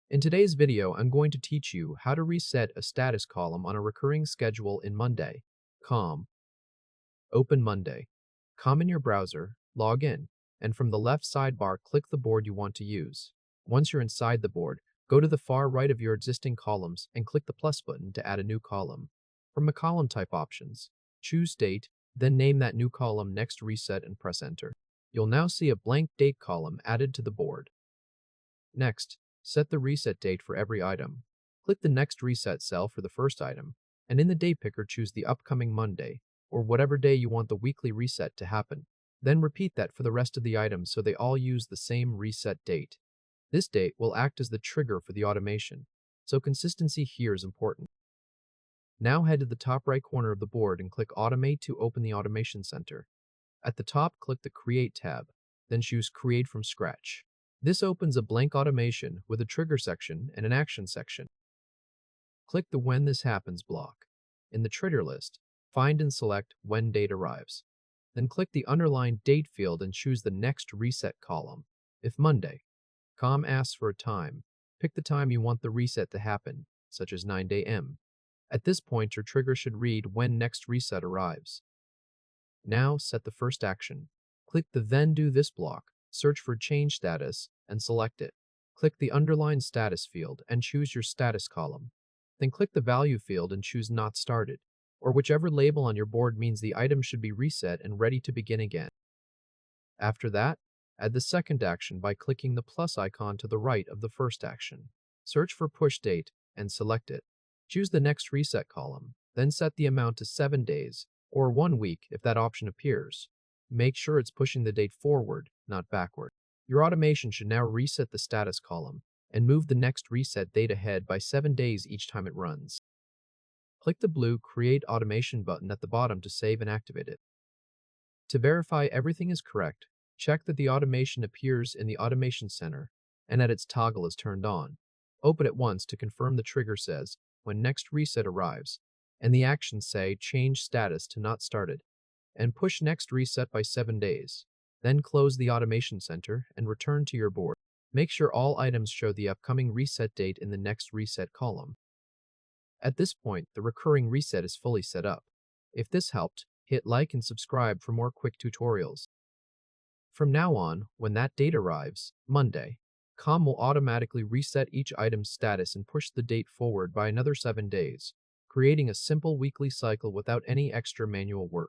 In today's video, I'm going to teach you how to reset a status column on a recurring schedule in Monday. Calm. Open Monday. Calm in your browser, log in, and from the left sidebar, click the board you want to use. Once you're inside the board, go to the far right of your existing columns and click the plus button to add a new column. From the column type options, choose Date, then name that new column Next Reset and press Enter. You'll now see a blank date column added to the board. Next, set the reset date for every item. Click the Next Reset cell for the first item, and in the date picker choose the upcoming Monday, or whatever day you want the weekly reset to happen. Then repeat that for the rest of the items so they all use the same reset date. This date will act as the trigger for the automation, so consistency here is important. Now head to the top right corner of the board and click Automate to open the Automation Center. At the top, click the Create tab, then choose Create from Scratch. This opens a blank automation with a trigger section and an action section. Click the When This Happens block. In the trigger list, find and select When Date Arrives. Then click the underlined Date field and choose the Next Reset column. If Monday, COM asks for a time, pick the time you want the reset to happen, such as 9 a.m. At this point, your trigger should read When Next Reset Arrives. Now set the first action. Click the Then Do This block, search for Change Status, and select it. Click the underlined Status field and choose your status column. Then click the Value field and choose Not Started, or whichever label on your board means the item should be reset and ready to begin again. After that, add the second action by clicking the plus icon to the right of the first action. Search for Push Date and select it. Choose the Next Reset column, then set the amount to 7 days, or 1 week if that option appears. Make sure it's pushing the date forward, not backward. Your automation should now reset the status column and move the next reset date ahead by 7 days each time it runs. Click the blue Create Automation button at the bottom to save and activate it. To verify everything is correct, check that the automation appears in the Automation Center and that its toggle is turned on. Open it once to confirm the trigger says When Next Reset Arrives, and the actions say Change Status to Not Started, and push Next Reset by 7 days. Then close the Automation Center and return to your board. Make sure all items show the upcoming reset date in the Next Reset column. At this point, the recurring reset is fully set up. If this helped, hit like and subscribe for more quick tutorials. From now on, when that date arrives, Monday, COM will automatically reset each item's status and push the date forward by another 7 days, creating a simple weekly cycle without any extra manual work.